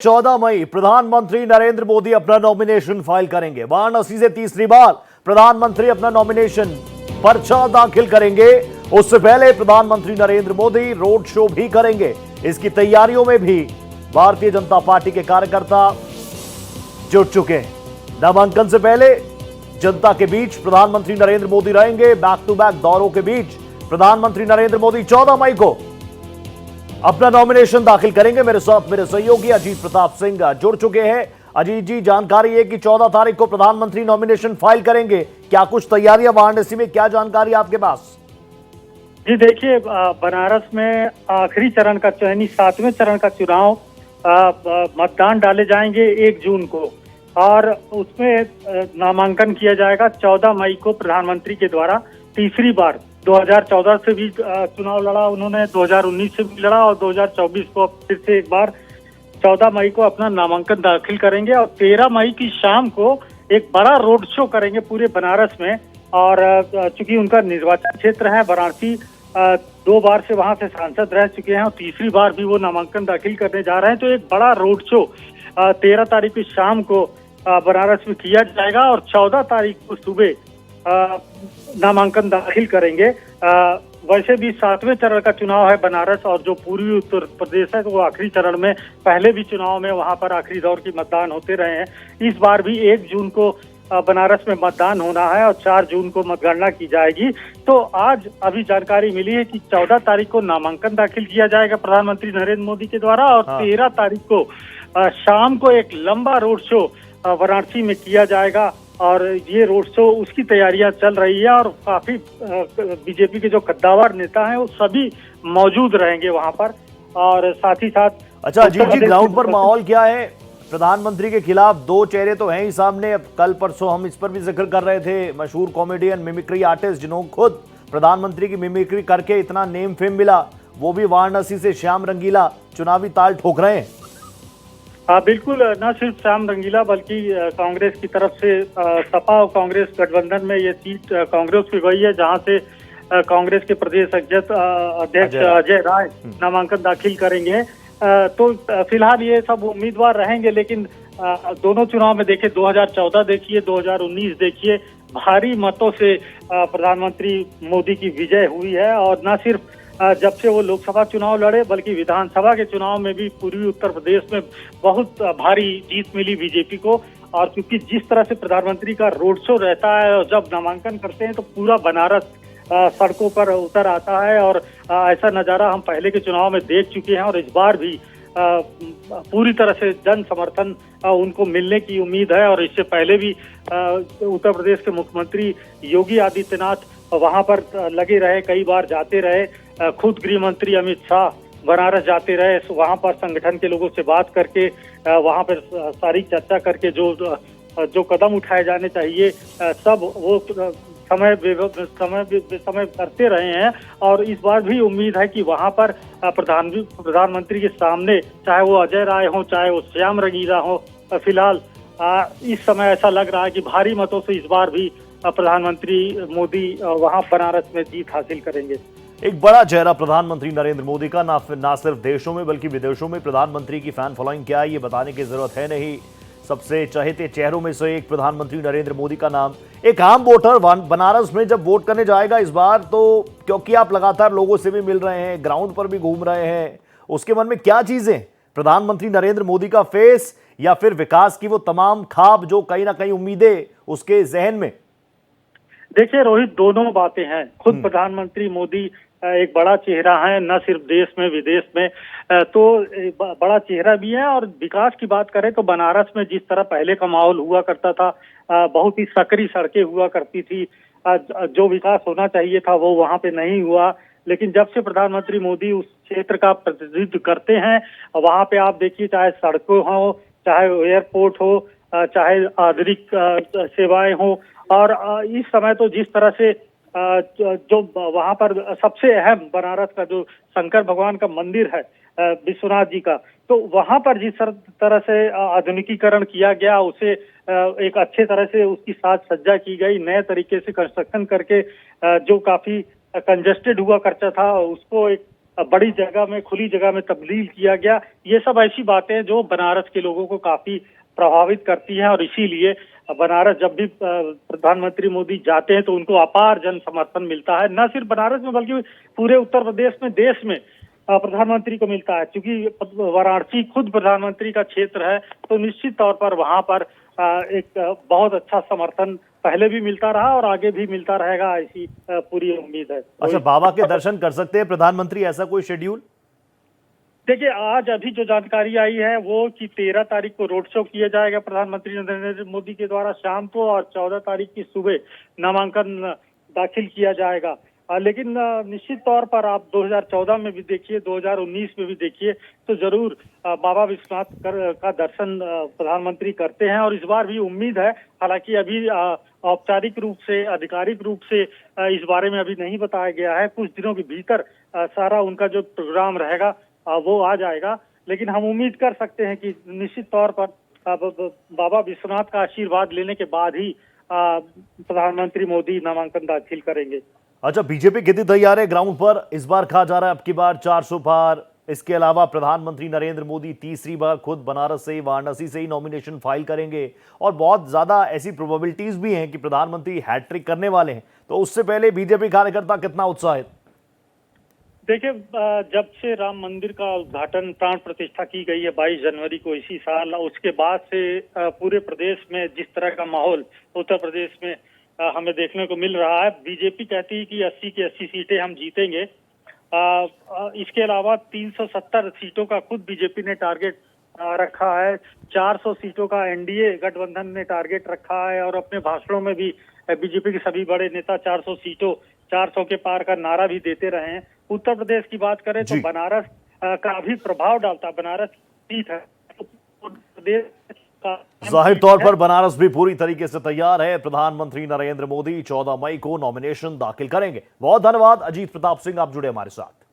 14 मई प्रधानमंत्री नरेंद्र मोदी अपना nomination file करेंगे। वाराणसी से तीसरी बार प्रधानमंत्री अपना नॉमिनेशन पर्चा दाखिल करेंगे। उससे पहले प्रधानमंत्री नरेंद्र मोदी रोड शो भी करेंगे। इसकी तैयारियों में भी भारतीय जनता पार्टी के कार्यकर्ता जुट चुके हैं। नामांकन से पहले जनता के बीच प्रधानमंत्री नरेंद्र मोदी रहेंगे। बैक टू बैक दौरों के बीच प्रधानमंत्री नरेंद्र मोदी 14 मई को अपना नॉमिनेशन दाखिल करेंगे। मेरे साथ मेरे सहयोगी अजीत प्रताप सिंह जुड़ चुके हैं। अजीत जी, जानकारी है कि 14 तारीख को प्रधानमंत्री नॉमिनेशन फाइल करेंगे। क्या कुछ तैयारियां वाराणसी में, क्या जानकारी आपके पास? जी देखिए, बनारस में आखिरी चरण का यानी 7वें चरण का चुनाव मतदान डाले जाएंगे 1 जून को, और उसमें नामांकन किया जाएगा 14 मई को। प्रधानमंत्री के द्वारा तीसरी बार 2014 से भी चुनाव लड़ा उन्होंने, 2019 से भी लड़ा, और 2024 को फिर से एक बार 14 मई को अपना नामांकन दाखिल करेंगे। और 13 मई की शाम को एक बड़ा रोड शो करेंगे पूरे बनारस में। और चूंकि उनका निर्वाचन क्षेत्र है वाराणसी, 2 बार से वहां से सांसद रह चुके हैं और तीसरी बार भी वो नामांकन दाखिल करने जा रहे हैं। तो एक बड़ा रोड शो 13 तारीख की शाम को बनारस में किया जाएगा और 14 तारीख को सुबह नामांकन दाखिल करेंगे। वैसे भी 7वें चरण का चुनाव है बनारस, और जो पूर्वी उत्तर प्रदेश है तो वो आखिरी चरण में, पहले भी चुनाव में वहां पर आखिरी दौर की मतदान होते रहे हैं। इस बार भी 1 जून को बनारस में मतदान होना है और 4 जून को मतगणना की जाएगी। तो आज अभी जानकारी मिली है कि 14 तारीख को नामांकन दाखिल किया जाएगा प्रधानमंत्री नरेंद्र मोदी के द्वारा, और 13 तारीख को शाम को एक लंबा रोड शो वाराणसी में किया जाएगा। और ये रोड शो, उसकी तैयारियां चल रही है, और काफी बीजेपी के जो कद्दावर नेता हैं वो सभी मौजूद रहेंगे वहां पर। और साथ ही साथ अच्छा अजीत जी, ग्राउंड पर माहौल क्या है? प्रधानमंत्री के खिलाफ 2 चेहरे तो हैं ही सामने। अब कल परसों हम इस पर भी जिक्र कर रहे थे, मशहूर कॉमेडियन, मिमिक्री आर्टिस्ट, जिन्होंने खुद प्रधानमंत्री की मिमिक्री करके इतना नेम फेम मिला, वो भी वाराणसी से श्याम रंगीला चुनावी ताल ठोक रहे हैं। हाँ बिल्कुल, न सिर्फ श्याम रंगीला बल्कि कांग्रेस की तरफ से सपा और कांग्रेस गठबंधन में ये सीट कांग्रेस की गई है, जहां से कांग्रेस के प्रदेश अध्यक्ष अजय राय नामांकन दाखिल करेंगे। तो फिलहाल ये सब उम्मीदवार रहेंगे, लेकिन दोनों चुनाव में देखिए, 2014 देखिए, 2019 देखिए, भारी मतों से प्रधानमंत्री मोदी की विजय हुई है। और न सिर्फ जब से वो लोकसभा चुनाव लड़े बल्कि विधानसभा के चुनाव में भी पूर्वी उत्तर प्रदेश में बहुत भारी जीत मिली बीजेपी को। और क्योंकि जिस तरह से प्रधानमंत्री का रोड शो रहता है और जब नामांकन करते हैं तो पूरा बनारस सड़कों पर उतर आता है, और ऐसा नज़ारा हम पहले के चुनाव में देख चुके हैं। और इस बार भी पूरी तरह से जन समर्थन उनको मिलने की उम्मीद है। और इससे पहले भी उत्तर प्रदेश के मुख्यमंत्री योगी आदित्यनाथ वहां पर लगे रहे, कई बार जाते रहे। खुद गृह मंत्री अमित शाह बनारस जाते रहे, वहां पर संगठन के लोगों से बात करके, वहां पर सारी चर्चा करके जो कदम उठाए जाने चाहिए सब वो समय करते रहे हैं। और इस बार भी उम्मीद है कि वहां पर प्रधानमंत्री के सामने, चाहे वो अजय राय हो, चाहे वो श्याम रंगीला हो, फिलहाल इस समय ऐसा लग रहा है कि भारी मतों से इस बार भी प्रधानमंत्री मोदी वहां बनारस में जीत हासिल करेंगे। एक बड़ा चेहरा प्रधानमंत्री नरेंद्र मोदी का, ना सिर्फ देशों में बल्कि विदेशों में प्रधानमंत्री की फैन फॉलोइंग क्या है ये बताने की जरूरत है नहीं। सबसे चहेते चेहरों में से एक प्रधानमंत्री नरेंद्र मोदी का नाम। एक आम वोटर बनारस में जब वोट करने जाएगा इस बार, तो क्योंकि आप लगातार लोगों से भी मिल रहे हैं, ग्राउंड पर भी घूम रहे हैं, उसके मन में क्या चीजें, प्रधानमंत्री नरेंद्र मोदी का फेस या फिर विकास की वो तमाम ख्वाब जो कहीं ना कहीं उम्मीदें उसके जहन में? देखिए रोहित, दोनों बातें हैं। खुद प्रधानमंत्री मोदी एक बड़ा चेहरा है, न सिर्फ देश में विदेश में, तो बड़ा चेहरा भी है। और विकास की बात करें तो बनारस में जिस तरह पहले का माहौल हुआ करता था, बहुत ही सकरी सड़कें हुआ करती थी, जो विकास होना चाहिए था वो वहां पे नहीं हुआ। लेकिन जब से प्रधानमंत्री मोदी उस क्षेत्र का प्रतिनिधित्व करते हैं, वहां पे आप देखिए, चाहे सड़कों हो, चाहे एयरपोर्ट हो, चाहे आधुनिक सेवाएं हो, और इस समय तो जिस तरह से जो वहां पर सबसे अहम बनारस का जो शंकर भगवान का मंदिर है विश्वनाथ जी का, तो वहां पर जिस तरह से आधुनिकीकरण किया गया, उसे एक अच्छे तरह से उसकी साज सज्जा की गई, नए तरीके से कंस्ट्रक्शन करके जो काफी कंजेस्टेड हुआ करता था उसको एक बड़ी जगह में, खुली जगह में तब्दील किया गया। ये सब ऐसी बातें हैं जो बनारस के लोगों को काफी प्रभावित करती हैं, और इसीलिए बनारस जब भी प्रधानमंत्री मोदी जाते हैं तो उनको अपार जन समर्थन मिलता है। न सिर्फ बनारस में बल्कि पूरे उत्तर प्रदेश में, देश में प्रधानमंत्री को मिलता है। क्योंकि वाराणसी खुद प्रधानमंत्री का क्षेत्र है, तो निश्चित तौर पर वहां पर एक बहुत अच्छा समर्थन पहले भी मिलता रहा और आगे भी मिलता रहेगा, ऐसी पूरी उम्मीद है। अच्छा, बाबा के दर्शन कर सकते हैं प्रधानमंत्री, ऐसा कोई शेड्यूल? देखिए, आज अभी जो जानकारी आई है वो कि 13 तारीख को रोड शो किया जाएगा प्रधानमंत्री नरेंद्र मोदी के द्वारा शाम को, और 14 तारीख की सुबह नामांकन दाखिल किया जाएगा। लेकिन निश्चित तौर पर आप 2014 में भी देखिए, 2019 में भी देखिए, तो जरूर बाबा विश्वनाथ का दर्शन प्रधानमंत्री करते हैं। और इस बार भी उम्मीद है, हालांकि अभी औपचारिक रूप से, आधिकारिक रूप से इस बारे में अभी नहीं बताया गया है। कुछ दिनों के भीतर सारा उनका जो प्रोग्राम रहेगा वो आ जाएगा। लेकिन हम उम्मीद कर सकते हैं कि निश्चित तौर पर बाबा विश्वनाथ का आशीर्वाद लेने के बाद ही प्रधानमंत्री मोदी नामांकन दाखिल करेंगे। अच्छा, बीजेपी कितनी तैयार है ग्राउंड पर? इस बार कहा जा रहा है अब की बार 400 पार। इसके अलावा प्रधानमंत्री नरेंद्र मोदी तीसरी बार खुद बनारस से ही, वाराणसी से ही नॉमिनेशन फाइल करेंगे, और बहुत ज्यादा ऐसी प्रोबेबिलिटीज भी हैं कि प्रधानमंत्री हैट्रिक करने वाले हैं। तो उससे पहले बीजेपी कार्यकर्ता कितना उत्साहित? देखिए, जब से राम मंदिर का उद्घाटन, प्राण प्रतिष्ठा की गई है 22 जनवरी को इसी साल, उसके बाद से पूरे प्रदेश में जिस तरह का माहौल उत्तर प्रदेश में हमें देखने को मिल रहा है, बीजेपी कहती है कि 80 की 80 सीटें हम जीतेंगे। इसके अलावा 370 सीटों का खुद बीजेपी ने टारगेट रखा है, 400 सीटों का एनडीए गठबंधन ने टारगेट रखा है, और अपने भाषणों में भी बीजेपी के सभी बड़े नेता 400 सीटों, 400 के पार का नारा भी देते रहे हैं। उत्तर प्रदेश की बात करें तो बनारस का भी प्रभाव डालता, बनारस सीट है उत्तर प्रदेश का। जाहिर तौर पर बनारस भी पूरी तरीके से तैयार है। प्रधानमंत्री नरेंद्र मोदी 14 मई को नॉमिनेशन दाखिल करेंगे। बहुत धन्यवाद अजीत प्रताप सिंह, आप जुड़े हमारे साथ।